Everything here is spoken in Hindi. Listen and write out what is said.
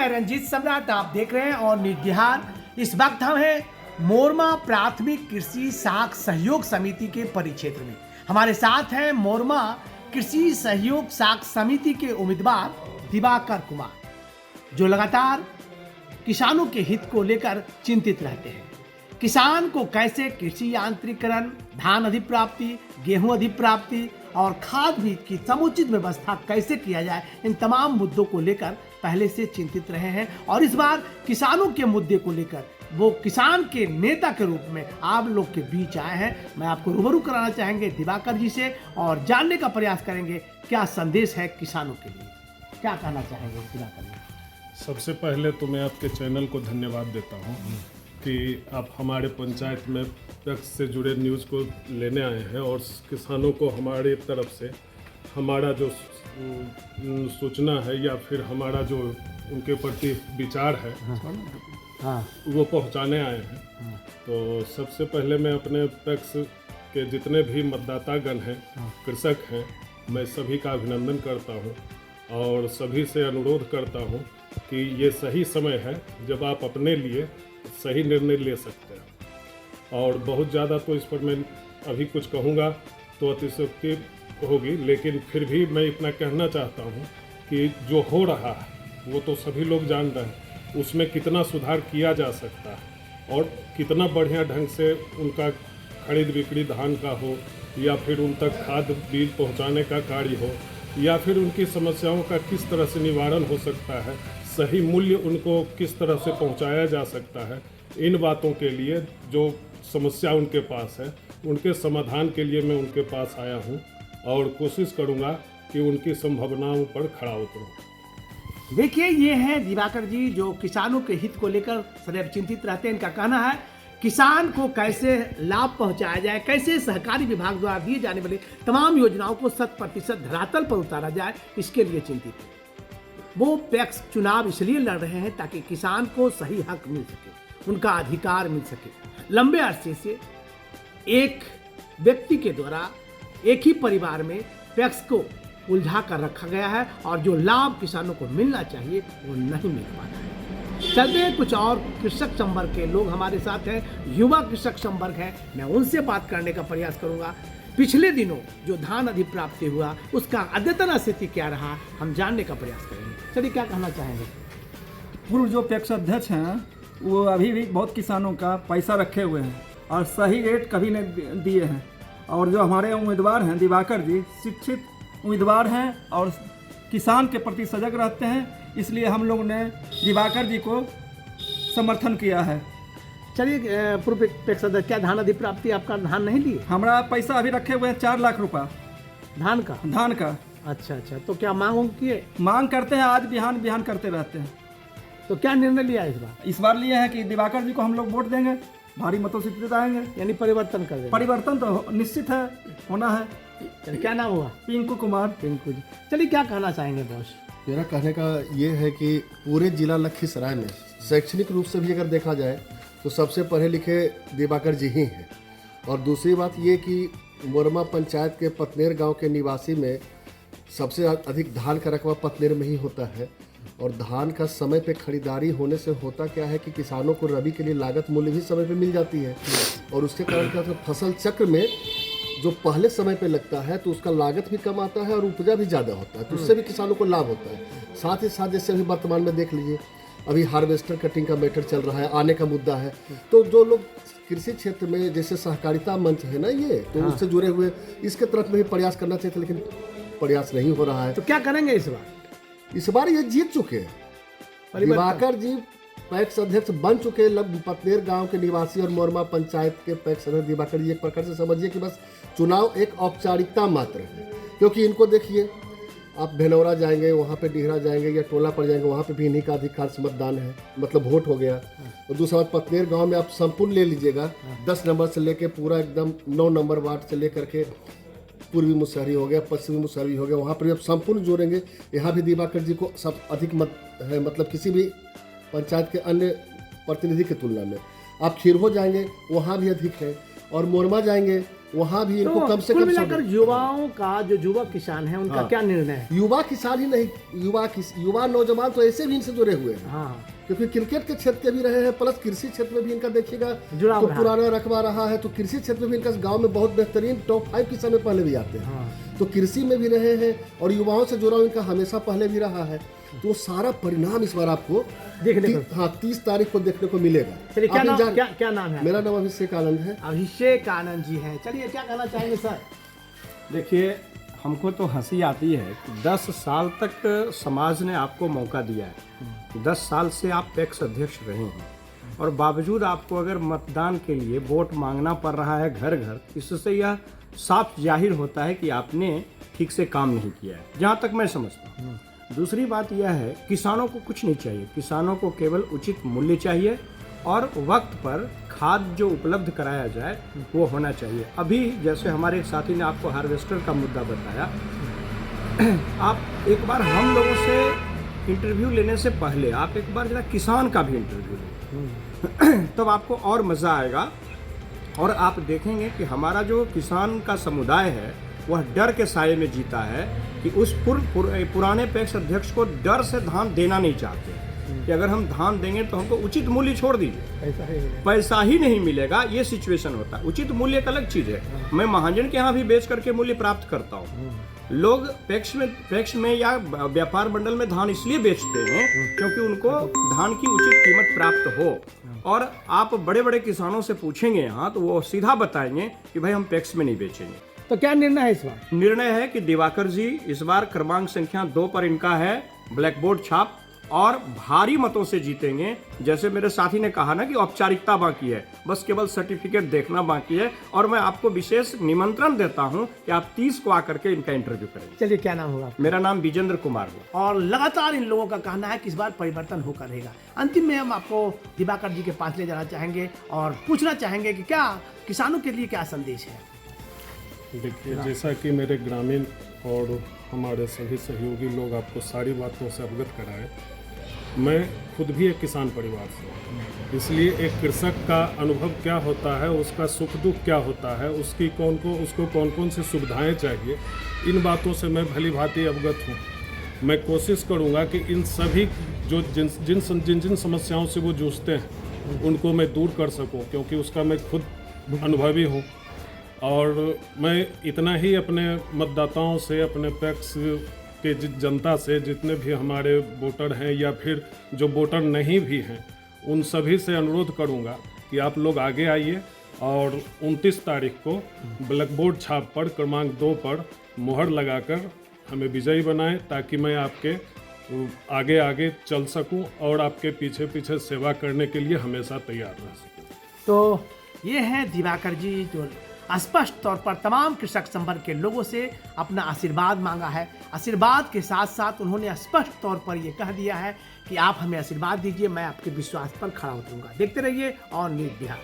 मैं रंजीत सम्राट, आप देख रहे हैं और न्यूज़ बिहार। इस वक्त हम हैं मोरमा प्राथमिक कृषि साख सहयोग समिति के परिक्षेत्र में। हमारे साथ हैं मोरमा कृषि सहयोग साख समिति के उम्मीदवार दिवाकर कुमार, जो लगातार किसानों के हित को लेकर चिंतित रहते हैं। किसान को कैसे कृषि यांत्रिकरण, धान अधिप्राप्ति, गेहूं अधिप्राप्ति और खाद बीज की समुचित व्यवस्था कैसे किया जाए, इन तमाम मुद्दों को लेकर पहले से चिंतित रहे हैं। और इस बार किसानों के मुद्दे को लेकर वो किसान के नेता के रूप में आप लोग के बीच आए हैं। मैं आपको रूबरू कराना चाहेंगे दिवाकर जी से और जानने का प्रयास करेंगे क्या संदेश है किसानों के लिए। क्या कहना चाहेंगे दिवाकर जी? सबसे पहले तो मैं आपके चैनल को धन्यवाद देता हूं कि आप हमारे पंचायत में पैक्स से जुड़े न्यूज़ को लेने आए हैं और किसानों को हमारे तरफ से हमारा जो सूचना है या फिर हमारा जो उनके प्रति विचार है वो पहुंचाने आए हैं। तो सबसे पहले मैं अपने पैक्स के जितने भी मतदातागण हैं, कृषक हैं, मैं सभी का अभिनंदन करता हूं और सभी से अनुरोध करता हूं कि ये सही समय है जब आप अपने लिए सही निर्णय ले सकते हैं। और बहुत ज़्यादा तो इस पर मैं अभी कुछ कहूँगा तो अतिशयोक्ति होगी, लेकिन फिर भी मैं इतना कहना चाहता हूँ कि जो हो रहा है वो तो सभी लोग जान रहे हैं, उसमें कितना सुधार किया जा सकता है और कितना बढ़िया ढंग से उनका खरीद बिक्री धान का हो या फिर उन तक खाद बीज पहुँचाने का कार्य हो या फिर उनकी समस्याओं का किस तरह से निवारण हो सकता है, सही मूल्य उनको किस तरह से पहुंचाया जा सकता है। इन बातों के लिए जो समस्या उनके पास है उनके समाधान के लिए मैं उनके पास आया हूं और कोशिश करूंगा कि उनकी संभावनाओं पर खड़ा उतरूं। देखिए, ये हैं दिवाकर जी जो किसानों के हित को लेकर सदैव चिंतित रहते हैं। इनका कहना है किसान को कैसे लाभ पहुंचाया जाए, कैसे सहकारी विभाग द्वारा दिए जाने वाले तमाम योजनाओं को 100% धरातल पर उतारा जाए, इसके लिए चिंतित है। वो पैक्स चुनाव इसलिए लड़ रहे हैं ताकि किसान को सही हक मिल सके, उनका अधिकार मिल सके। लंबे अरसे से एक व्यक्ति के द्वारा एक ही परिवार में पैक्स को उलझा कर रखा गया है और जो लाभ किसानों को मिलना चाहिए वो नहीं मिल पा रहा है। चलते हैं, कुछ और कृषक संवर्ग के लोग हमारे साथ हैं, युवा कृषक संवर्ग है, मैं उनसे बात करने का प्रयास करूंगा। पिछले दिनों जो धान अधिप्राप्ति हुआ उसका अद्यतन स्थिति क्या रहा, हम जानने का प्रयास करेंगे। चलिए, क्या कहना चाहेंगे? पूर्व जो पैक्स अध्यक्ष हैं वो अभी भी बहुत किसानों का पैसा रखे हुए हैं और सही रेट कभी नहीं दिए हैं। और जो हमारे उम्मीदवार हैं दिवाकर जी, शिक्षित उम्मीदवार हैं और किसान के प्रति सजग रहते हैं, इसलिए हम लोग ने दिवाकर जी को समर्थन किया है। चलिए, पूर्व पैक्स अध्यक्ष, क्या धान अधिप्राप्ति आपका धान नहीं दिए? हमारा पैसा अभी रखे हुए हैं 4 लाख रुपया धान का। अच्छा, तो क्या मांग किए? मांग करते हैं, आज बिहान करते रहते हैं। तो क्या निर्णय लिया इस बार? लिए है कि दिवाकर जी को हम लोग वोट देंगे, भारी मतों से जिताएंगे, यानी परिवर्तन कर देंगे। परिवर्तन तो निश्चित है, होना है। चलिए, क्या नाम हुआ? पिंकू कुमार। पिंकू जी, चलिए क्या कहना चाहेंगे बॉस? मेरा कहने का ये है कि पूरे जिला लखीसराय में शैक्षणिक रूप से भी अगर देखा जाए तो सबसे पढ़े लिखे दिवाकर जी ही हैं। और दूसरी बात ये कि मोरमा पंचायत के पतनेर गांव के निवासी में सबसे अधिक धान का रकबा पतनेर में ही होता है। और धान का समय पे खरीदारी होने से होता क्या है कि किसानों को रबी के लिए लागत मूल्य भी समय पे मिल जाती है और उसके कारण क्या होता है, फसल चक्र में जो पहले समय पे लगता है तो उसका लागत भी कम आता है और उपजा भी ज़्यादा होता है, तो उससे भी किसानों को लाभ होता है। साथ ही साथ जैसे अभी वर्तमान में देख लीजिए, अभी हार्वेस्टर कटिंग का मैटर चल रहा है, आने का मुद्दा है। तो जो लोग कृषि क्षेत्र में जैसे सहकारिता मंच है ना, ये तो उससे जुड़े हुए इसके तरफ में भी प्रयास करना चाहिए था, लेकिन प्रयास नहीं हो रहा है। तो क्या करेंगे इस बार ये जीत चुके हैं। दिवाकर जी पैक्स अध्यक्ष बन चुके हैं। पतनेर गांव के निवासी और मोरमा पंचायत के पैक्स अध्यक्ष दिवाकर जी एक प्रकार से समझिए कि बस चुनाव एक औपचारिकता मात्र है। क्योंकि इनको देखिए, आप भेनौरा जाएंगे, वहाँ पे डिहरा जाएंगे या टोला पर जाएंगे, वहाँ पे भी इन्हीं का अधिकार से मतदान है, मतलब वोट हो गया। और दूसरा बात, पतनेर गांव में आप संपूर्ण ले लीजिएगा, 10 नंबर से लेके पूरा एकदम 9 नंबर वार्ड से लेकर के पूर्वी मुसहरी हो गया, पश्चिमी मुसहरी हो गया, वहाँ पर भी आप संपूर्ण जोड़ेंगे। यहाँ भी दिवाकर जी को सब अधिक मत है, मतलब किसी भी पंचायत के अन्य प्रतिनिधि की तुलना में। आप खीरहो जाएंगे, वहाँ भी अधिक है। और मोरमा जाएंगे वहाँ भी इनको तो कम से कुल कम मिलाकर युवाओं का, जो युवा किसान है, उनका हाँ। क्या निर्णय है? युवा किसान ही नहीं, युवा नौजवान तो ऐसे भी इनसे जुड़े हुए हैं, हाँ, क्योंकि क्रिकेट के क्षेत्र के भी रहे हैं, प्लस कृषि क्षेत्र में भी इनका देखिएगा जुड़ाव तो रहा। पुराना रकबा रहा है। तो कृषि क्षेत्र में भी इनका गांव में बहुत बेहतरीन टॉप 5 किसान में पहले भी आते हैं। हाँ। तो कृषि में भी रहे हैं और युवाओं से जुड़ाव इनका हमेशा पहले भी रहा है। तो वो सारा परिणाम इस बार आपको देखने को 30 तारीख को देखने को मिलेगा। चलिए, क्या आप नाम, जान- क्या नाम है? मेरा नाम अभिषेक आनंद है। अभिषेक आनंद जी हैं। चलिए, क्या कहना चाहेंगे सर? देखिए, हमको तो हंसी आती है कि 10 साल तक समाज ने आपको मौका दिया है। 10 साल से आप पैक्स अध्यक्ष रहे हैं और बावजूद आपको अगर मतदान के लिए वोट मांगना पड़ रहा है घर घर, इससे यह साफ जाहिर होता है कि आपने ठीक से काम नहीं किया है, जहाँ तक मैं समझता हूँ। दूसरी बात यह है, किसानों को कुछ नहीं चाहिए, किसानों को केवल उचित मूल्य चाहिए और वक्त पर खाद जो उपलब्ध कराया जाए वो होना चाहिए। अभी जैसे हमारे एक साथी ने आपको हार्वेस्टर का मुद्दा बताया, आप एक बार हम लोगों से इंटरव्यू लेने से पहले आप एक बार जरा किसान का भी इंटरव्यू लें, तब आपको और मज़ा आएगा। और आप देखेंगे कि हमारा जो किसान का समुदाय है वह डर के साये में जीता है कि उस पुराने पैक्स अध्यक्ष को डर से धान देना नहीं चाहते कि अगर हम धान देंगे तो हमको उचित मूल्य छोड़ दीजिए, पैसा ही नहीं मिलेगा। ये सिचुएशन होता है। उचित मूल्य एक अलग चीज़ है, मैं महाजन के यहाँ भी बेच करके मूल्य प्राप्त करता हूँ। लोग पैक्स में या व्यापार मंडल में धान इसलिए बेचते हैं क्योंकि उनको धान की उचित कीमत प्राप्त हो। और आप बड़े बड़े किसानों से पूछेंगे यहाँ तो वो सीधा बताएंगे कि भाई हम पैक्स में नहीं बेचेंगे। तो क्या निर्णय है इस बार? निर्णय है कि दिवाकर जी इस बार क्रमांक संख्या 2 पर इनका है ब्लैक बोर्ड छाप और भारी मतों से जीतेंगे। जैसे मेरे साथी ने कहा ना कि औपचारिकता बाकी है, बस केवल सर्टिफिकेट देखना बाकी है। और मैं आपको विशेष निमंत्रण देता हूं कि आप 30 को आकर के इनका इंटरव्यू करेंगे। चलिए, क्या नाम होगा? मेरा नाम विजेंद्र कुमार है। और लगातार इन लोगों का कहना है कि इस बार परिवर्तन होकर रहेगा। अंतिम में हम आपको दिवाकर जी के पास ले जाना चाहेंगे और पूछना चाहेंगे कि क्या किसानों के लिए क्या संदेश है? देखिए, जैसा कि मेरे ग्रामीण और हमारे सभी सहयोगी लोग आपको सारी बातों से अवगत कराए, मैं खुद भी एक किसान परिवार से हूँ, इसलिए एक कृषक का अनुभव क्या होता है, उसका सुख दुख क्या होता है, उसको कौन कौन सी सुविधाएं चाहिए, इन बातों से मैं भली भांति अवगत हूँ। मैं कोशिश करूँगा कि इन सभी जो जिन समस्याओं से वो जूझते हैं उनको मैं दूर कर सकूँ, क्योंकि उसका मैं खुद अनुभवी हूँ। और मैं इतना ही अपने मतदाताओं से, अपने पैक्स के जनता से, जितने भी हमारे वोटर हैं या फिर जो वोटर नहीं भी हैं, उन सभी से अनुरोध करूंगा कि आप लोग आगे आइए और 29 तारीख को ब्लैक बोर्ड छाप पर क्रमांक 2 पर मुहर लगाकर हमें विजयी बनाएं, ताकि मैं आपके आगे आगे चल सकूं और आपके पीछे पीछे सेवा करने के लिए हमेशा तैयार रह सकूं। तो ये है दिवाकर जी, जो स्पष्ट तौर पर तमाम कृषक संवर्ग के लोगों से अपना आशीर्वाद मांगा है। आशीर्वाद के साथ साथ उन्होंने स्पष्ट तौर पर यह कह दिया है कि आप हमें आशीर्वाद दीजिए, मैं आपके विश्वास पर खड़ा उतरूंगा। देखते रहिए ऑन न्यूज़ बिहार।